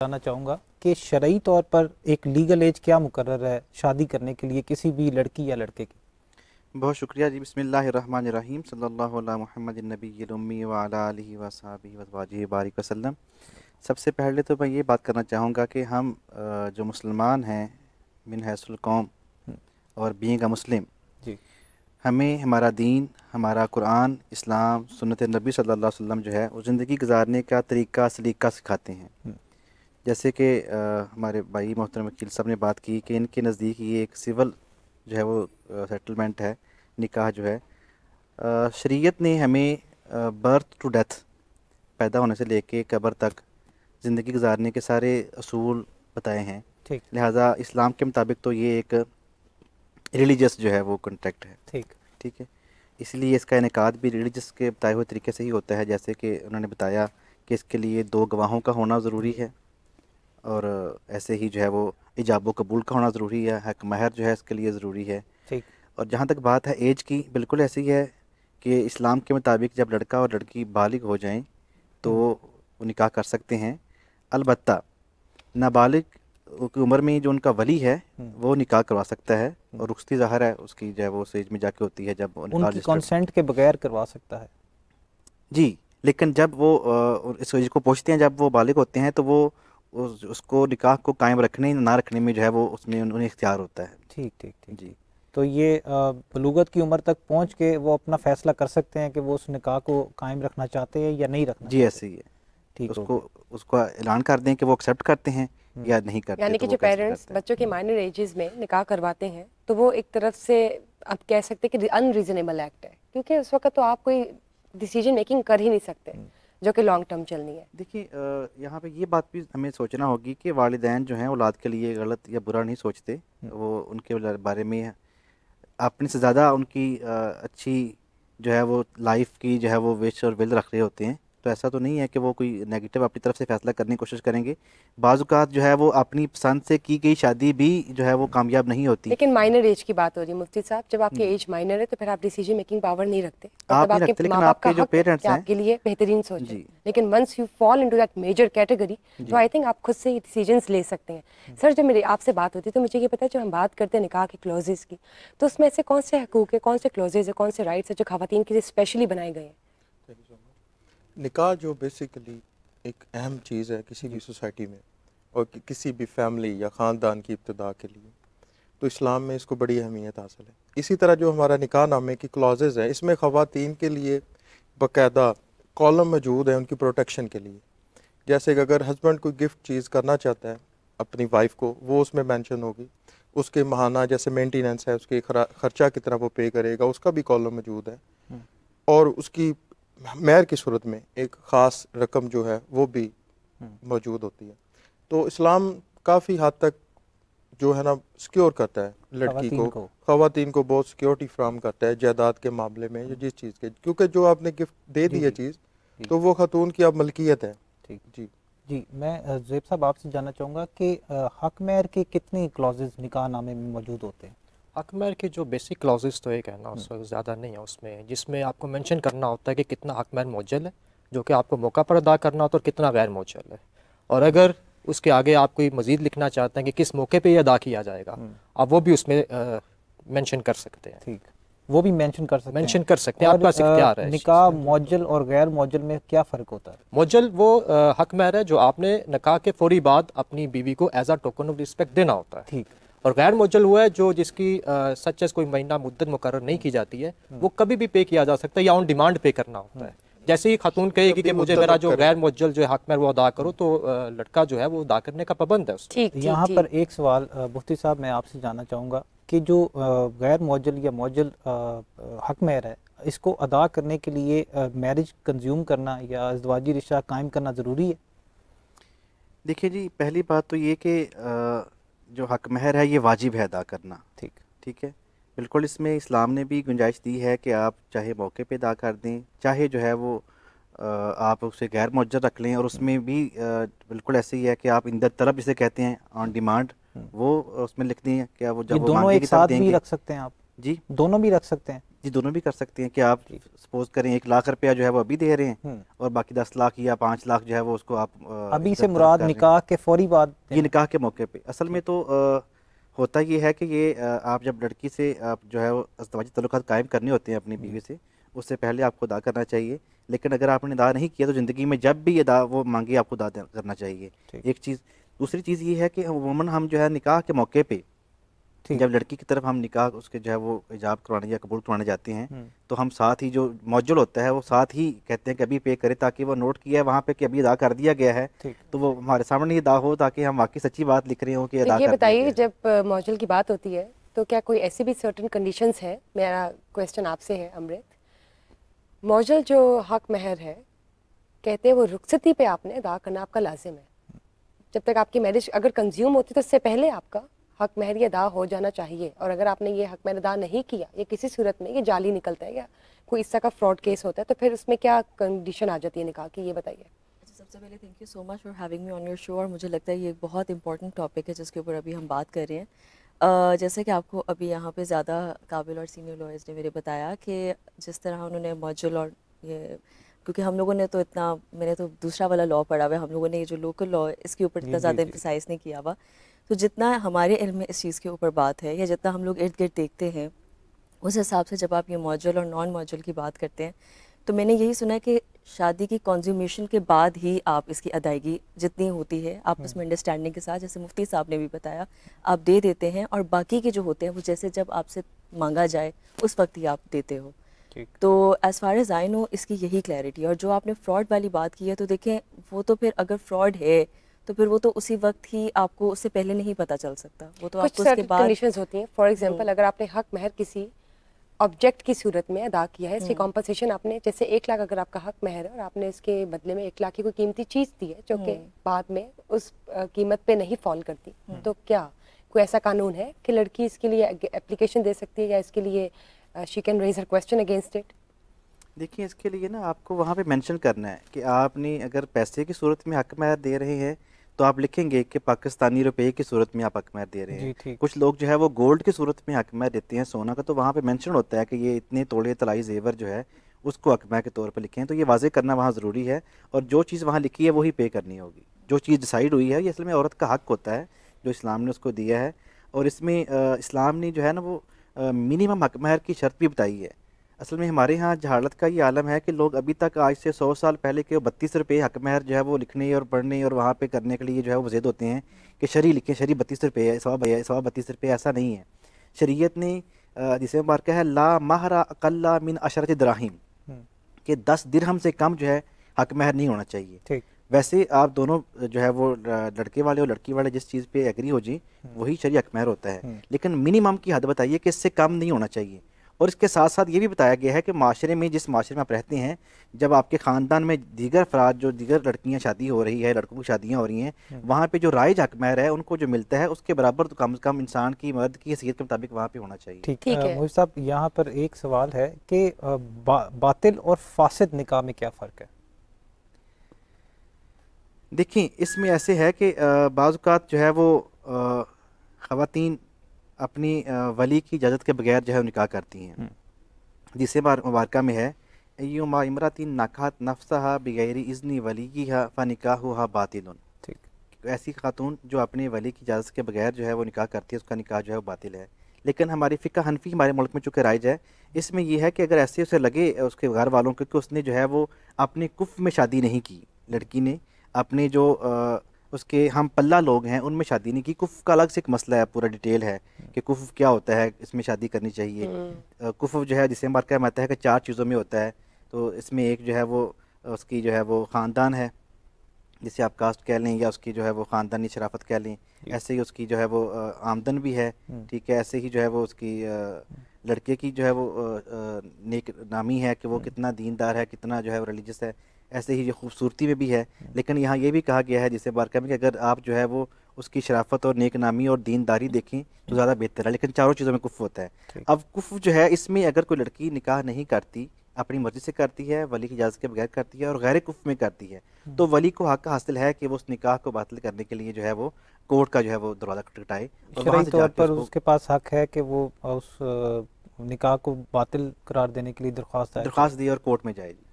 जानना चाहूँगा कि शरई तौर पर एक लीगल एज क्या मुकर्रर है शादी करने के लिए किसी भी लड़की या लड़के की। बहुत शुक्रिया जी। बिस्मिल्लाहिर्रहमानिर्रहीम सल्लल्लाहु अला मुहम्मदिन नबिय्यिल उम्मी व अला आलिहि व अस्हाबिहि व अज़वाजिहि बारिक वसल्लम। सबसे पहले तो मैं ये बात करना चाहूँगा कि हम जो मुसलमान हैं मिन हैसुल कौम हम्म, और बीइंग अ मुस्लिम, जी हमें हमारा दीन, हमारा कुरान, इस्लाम, सुन्नत नबी सल्लल्लाहु अलैहि वसल्लम जो है वो ज़िंदगी गुजारने का तरीक़ा सलीक़ा सिखाते हैं। हम्म, जैसे कि हमारे भाई मोहतरम वकील साहब ने बात की कि इनके नज़दीक ये एक सिविल जो है वो सेटलमेंट है, निकाह जो है। शरीयत ने हमें बर्थ टू डेथ, पैदा होने से लेके कब्र तक ज़िंदगी गुजारने के सारे असूल बताए हैं। ठीक लिहाजा इस्लाम के मुताबिक तो ये एक रिलीजियस जो है वो कॉन्ट्रैक्ट है। ठीक ठीक है, इसलिए इसका इनेकाद भी रिलीजियस के बताए हुए तरीके से ही होता है। जैसे कि उन्होंने बताया कि इसके लिए 2 गवाहों का होना ज़रूरी है, और ऐसे ही जो है वो इजाब व कबूल का होना ज़रूरी है, हक महर जो है इसके लिए ज़रूरी है। ठीक और जहाँ तक बात है एज की, बिल्कुल ऐसी है कि इस्लाम के मुताबिक जब लड़का और लड़की बालिग हो जाएं तो हम्म, वो निकाह कर सकते हैं। अलबत्ता नाबालिग की उम्र में जो उनका वली है हम्म, वो निकाह करवा सकता है, हम्म। और रुखसती ज़ाहिर है उसकी जो है वो उस एज में जाके होती है जब वो निकाह उनकी रजिस्टर्ड। कंसेंट के बगैर करवा सकता है। जी, लेकिन जब वो इस एज को पहुँचते हैं, जब वो बालिग होते हैं, तो वो उसको निकाह को कायम रखने ना रखने में जो है वो उसमें उन्हें इख्तियार होता है। ठीक ठीक ठीक जी ठीक। तो ये बलूगत की उम्र तक पहुंच के वो अपना फैसला कर सकते हैं कि वो उस निकाह को कायम रखना चाहते हैं या नहीं रखना जी, चाहते। ऐसे ही है। ठीक हो उसको गया। उसको ऐलान कर दें कि वो एक्सेप्ट करते हैं हम्म, या नहीं करते, यानी तो कि वो जो कैंसिल पेरेंट्स करते हैं। बच्चों के माइनर एजेस में निकाह करवाते हैं तो वो एक तरफ से आप कह सकते हैं कि अनरीजनेबल एक्ट है, क्योंकि उस वक्त तो आप कोई डिसीजन मेकिंग कर ही नहीं सकते हम्म, जो कि लॉन्ग टर्म चलनी है। देखिए, यहाँ पे ये बात भी हमें सोचना होगी कि वालिदैन जो हैं औलाद के लिए गलत या बुरा नहीं सोचते। वो उनके बारे में अपने से ज़्यादा उनकी अच्छी जो है वो लाइफ की जो है वो विश और विल रख रहे होते हैं। तो ऐसा तो नहीं है कि वो कोई नेगेटिव अपनी तरफ से फ़ैसला करने की कोशिश करेंगे। बाज़ औक़ात जो है वो अपनी पसंद से की गई शादी भी जो है वो कामयाब नहीं होती। लेकिन माइनर एज की बात हो रही है मुफ्ती साहब, जब आपकी जी, एज माइनर है तो फिर आप डिसीजन मेकिंग पावर नहीं रखते, आप मतलब नहीं आपके रखते, माँ लेकिन बाप का आपके जो हक है कि पेरेंट्स हैं। आपके लिए बेहतरीन सोचें। जी, लेकिन once you fall into that major category तो जी, आई थिंक आप खुद से ही डिसीजंस ले सकते हैं। सर, जब मेरी आपसे बात होती है तो मुझे ये पता है, जब हम बात करते हैं निकाह के क्लॉजेज की, तो उसमें ऐसे कौन से हकूक है, कौन से क्लॉजेज है, कौन से राइट्स है जो खवातीन के लिए स्पेशली बनाए गए हैं? निकाह जो बेसिकली एक अहम चीज़ है किसी भी सोसाइटी में और किसी भी फैमिली या ख़ानदान की इब्तिदा के लिए, तो इस्लाम में इसको बड़ी अहमियत हासिल है। इसी तरह जो हमारा निकाह नामे की क्लॉजेज़ है, इसमें ख़वातीन के लिए बाकायदा कॉलम मौजूद है उनकी प्रोटेक्शन के लिए। जैसे कि अगर हस्बैंड कोई गिफ्ट चीज़ करना चाहता है अपनी वाइफ को, वो उसमें मेंशन होगी। उसके माहाना जैसे मेंटेनेंस है, उसके खर्चा कितना वो पे करेगा, उसका भी कॉलम मौजूद है। और उसकी मेहर की सूरत में एक ख़ास रकम जो है वो भी मौजूद होती है। तो इस्लाम काफ़ी हद तक जो है ना सिक्योर करता है लड़की खवातीन को, को। ख़वातीन को बहुत सिक्योरिटी फ्राहम करता है जायदाद के मामले में या जिस चीज़ के, क्योंकि जो आपने गिफ्ट दे जी दी है जी चीज़, जी तो वो खातून की अब मलकियत है। ठीक। जी जी, मैं ज़ेब साहब आपसे जानना चाहूँगा कि हक महर के कितने क्लॉजेज निकाह नामे में मौजूद होते हैं। हकमर के जो बेसिक क्लॉजेस तो एक है ना, उससे ज़्यादा नहीं है उसमें, जिसमें आपको मेंशन करना होता है कि कितना हकमर मौजल है जो कि आपको मौका पर अदा करना होता है, और कितना गैर मौजल है। और अगर उसके आगे आप कोई मज़ीद लिखना चाहते हैं कि किस मौके पे ये अदा किया जाएगा, आप वो भी उसमें मेंशन कर सकते हैं। ठीक, वो भी मेंशन कर सकते हैं। मेंशन कर सकते हैं, और आपके पास इख्तियार है इस चीज़ निकाह का। मौजल और गैर मौजल में क्या फ़र्क होता है। मौजल वो हक महर है जो आपने निकाह के फौरी बाद अपनी बीवी को as a token of respect देना होता है। ठीक। और गैर मौजल हुआ है जो जिसकी सच एज कोई महीना मुद्दत मुकर्रर नहीं की जाती है, वो कभी भी पे किया जा सकता है या ऑन डिमांड पे करना होता है। जैसे ही खातून कहेगी कि मुझे मेरा जो गैर मौजल जो है हक महर वो अदा करो, तो लड़का जो है वो अदा करने का पाबंद है उसको। ठीक ठीक यहाँ ठीक। पर एक सवाल मुफ्ती साहब मैं आपसे जानना चाहूँगा कि जो गैर मौजल या मौजल हक महर है, इसको अदा करने के लिए मैरिज कंज्यूम करना या अज़दवाजी रिश्ता कायम करना ज़रूरी है। देखिए जी, पहली बात तो ये कि जो हक महर है ये वाजिब है अदा करना। ठीक। ठीक है, बिल्कुल इसमें इस्लाम ने भी गुंजाइश दी है कि आप चाहे मौके पे अदा कर दें, चाहे जो है वो आप उसे गैर मुअज्जल रख लें। और उसमें भी बिल्कुल ऐसे ही है कि आप इंदर तलब जिसे कहते हैं ऑन डिमांड, वो उसमें लिख दें कि वो ये जब वो दोनों एक मांगेगी तब साथ भी देंगे। रख सकते हैं आप। जी, दोनों भी रख सकते हैं। जी दोनों भी कर सकते हैं कि आप सपोज करें 1 लाख रुपया जो है वो अभी दे रहे हैं और बाकी 10 लाख या 5 लाख जो है वो उसको आप अभी से जब तलब मुराद कर रहे हैं। निकाह के फौरी बाद ये निकाह के मौके पे असल में तो होता ये है कि ये आप जब लड़की से आप जो है वो अज़दवाजी तल्लुकात कायम करने होते हैं अपनी बीवी से, उससे पहले आपको अदा करना चाहिए। लेकिन अगर आपने अदा नहीं किया तो ज़िंदगी में जब भी अदा वो मांगे आपको अदा करना चाहिए, एक चीज़। दूसरी चीज़ ये है कि अमूमन हम जो है निकाह के मौके पे जब लड़की की तरफ हम निकाह उसके जो है वो इजाब करवाने या कबूल करवाने जाते हैं तो हम साथ ही जो मौजूल होता है वो साथ ही कहते हैं कि अभी पे करे, ताकि वो नोट किया है वहाँ पे कि अभी अदा कर दिया गया है, तो वो हमारे सामने ही अदा हो, ताकि हम वाकई सच्ची बात लिख रहे हो कि अदा तो ये कर दिया बताइए, गया है। जब मौजूल की बात होती है तो क्या कोई ऐसी भी सर्टेन कंडीशंस है? मेरा क्वेश्चन आपसे है अमृत, मौजूल जो हक महर है कहते हैं वो रुखसती पे आपने अदा करना आपका लाजिम है। जब तक आपकी मैरिज अगर कंज्यूम होती तो उससे पहले आपका हक महर ये अदा हो जाना चाहिए, और अगर आपने ये हक महर अदा नहीं किया या किसी सूरत में ये जाली निकलता है या कोई इस तरह का फ्रॉड केस होता है तो फिर उसमें क्या कंडीशन आ जाती है निकाह की, ये बताइए। सबसे पहले thank you so much for having me on your show, और मुझे लगता है ये एक बहुत इंपॉर्टेंट टॉपिक है जिसके ऊपर अभी हम बात कर रहे हैं। जैसे कि आपको अभी यहाँ पे ज़्यादा काबिल और सीनियर लॉयर्स ने मेरे बताया कि जिस तरह उन्होंने मॉड्यूल और ये, क्योंकि हम लोगों ने तो इतना, मैंने तो दूसरा वाला लॉ पढ़ा हुआ है, हम लोगों ने ये जो लोकल लॉ इसके ऊपर इतना ज़्यादा एम्फसाइज़ नहीं किया हुआ, तो जितना हमारे इल्म में इस चीज़ के ऊपर बात है या जितना हम लोग इर्द गिर्द देखते हैं उस हिसाब से जब आप ये मॉड्यूल और नॉन मॉड्यूल की बात करते हैं तो मैंने यही सुना है कि शादी की कंज्यूमेशन के बाद ही आप इसकी अदायगी जितनी होती है आपस में अंडरस्टैंडिंग के साथ, जैसे मुफ्ती साहब ने भी बताया, आप दे देते हैं, और बाकी के जो होते हैं वो जैसे जब आपसे मांगा जाए उस वक्त ही आप देते हो। तो as far as I know इसकी यही क्लैरिटी। और जो आपने फ्रॉड वाली बात की है तो देखें वो तो फिर अगर फ्रॉड है तो फिर वो तो उसी वक्त ही आपको उससे पहले नहीं पता चल सकता, वो तो आपको उसके बाद कंडीशंस होती हैं। फॉर एग्जांपल अगर आपने हक महर किसी ऑब्जेक्ट की सूरत में अदा किया है, इसकी कॉम्पनसेशन आपने, जैसे 1 लाख अगर आपका हक महर है और आपने इसके बदले में 1 लाख की कोई कीमती चीज़ दी है जो कि बाद में उस कीमत पे नहीं फॉल करती, तो क्या कोई ऐसा कानून है कि लड़की इसके लिए एप्लीकेशन दे सकती है या इसके लिए she can raise her question against it? देखिए इसके लिए ना आपको वहाँ पे मेंशन करना है कि आपने अगर पैसे की सूरत में हक महर दे रहे हैं तो आप लिखेंगे कि पाकिस्तानी रुपए की सूरत में आप हक महर दे रहे हैं। कुछ लोग जो है वो गोल्ड की सूरत में हक महर देते हैं, सोना का, तो वहाँ पे मेंशन होता है कि ये इतने तोड़े तलाई जेवर जो है उसको हक महर के तौर पर लिखें, तो ये वाजे करना वहाँ ज़रूरी है। और जो चीज़ वहाँ लिखी है वही पे करनी होगी, जो चीज़ डिसाइड हुई है, ये असल में औरत का हक होता है जो इस्लाम ने उसको दिया है। और इसमें इस्लाम ने जो है ना वो मिनिमम हक महर की शर्त भी बताई है। असल में हमारे यहाँ जहालत का ये आलम है कि लोग अभी तक आज से 100 साल पहले के 32 रुपये हक महर जो है वो लिखने और पढ़ने और वहाँ पे करने के लिए जो है वो ज़िद होते हैं कि शरी लिखें, शरी 32 रुपये है, 132 रुपये, ऐसा नहीं है। शरीयत ने जिसे मुबारक है ला महरा अकल्ला मिन अशरत दराहिम, कि 10 दिरहम से कम जो है हक महर नहीं होना चाहिए। वैसे आप दोनों जो है वो लड़के वाले और लड़की वाले जिस चीज़ पे एग्री हो जी वही शरी हक महर होता है, लेकिन मिनिमम की हद बताइए कि इससे कम नहीं होना चाहिए। और इसके साथ साथ ये भी बताया गया है कि माशरे में, जिस माशरे में आप रहते हैं, जब आपके ख़ानदान में दीगर अफराद, जो दीगर लड़कियां शादी हो रही है, लड़कों की शादियां हो रही हैं, वहाँ पे जो राइज हक महर है उनको जो मिलता है उसके बराबर तो कम से कम इंसान की मर्द की हैसियत के मुताबिक वहाँ पे होना चाहिए। ठीक है मुफ्ती साहब, यहाँ पर एक सवाल है कि बातिल और फासिद निकाह में क्या फ़र्क है? देखिए इसमें ऐसे है कि बाज़ औक़ात जो है वो ख़वातीन अपनी वली की इजाज़त के बगैर जो है निकाह करती हैं, जिसे मुबारका में है अय्युमा इमरातिन नकाहत नफ्सहा बिगैर इज़्नि वलीहा फ़निकाहुहा बातिलुन। ठीक, ऐसी खातून जो अपने वली की इजाज़त के बगैर जो है वो निकाह करती है उसका निकाह जो है वो बातिल है। लेकिन हमारी फ़िक़्ह हनफ़ी हमारे मुल्क में चूँकि राइज है, इसमें यह है कि अगर ऐसे उसे लगे उसके घर वालों को कि उसने जो है वो अपने कुफ़ में शादी नहीं की, लड़की ने अपने जो उसके हम पल्ला लोग हैं उनमें शादी नहीं की। कुफ़ का अलग से एक मसला है, पूरा डिटेल है कि कुफ़ क्या होता है, इसमें शादी करनी चाहिए। कुफ़ जो है जिसे मार्का में आता है कि 4 चीज़ों में होता है, तो इसमें एक जो है वो उसकी जो है वो ख़ानदान है, जिसे आप कास्ट कह लें, या उसकी जो है वो ख़ानदानी शराफत कह लें। ऐसे ही उसकी जो है वो आमदन भी है, ठीक है। ऐसे ही जो है वो उसकी लड़के की जो है वो नेक नामी है कि वो कितना दीनदार है, कितना जो है वो रिलीजियस है। ऐसे ही खूबसूरती में भी है। लेकिन यहाँ ये भी कहा गया है जिसे बारका में कि अगर आप जो है वो उसकी शराफत और नेक नामी और दीनदारी देखें तो ज़्यादा बेहतर है। लेकिन चारों चीज़ों में कुफ़ होता है। अब कुफ़ जो है इसमें अगर कोई लड़की निकाह नहीं करती, अपनी मर्ज़ी से करती है, वली की इजाज़त के बगैर करती है और गैर कुफ़ में करती है, तो वली को हक़ हासिल है कि वो उस निकाह को बातिल करने के लिए जो है वो कोर्ट का जो है वो दरवाज़ा खटखटाए। शरई तौर पर उसके पास हक़ है कि वो उस निकाह को बातिल करार देने के लिए दरख्वास्त दरख्वास्त दी और कोर्ट में जाए जी।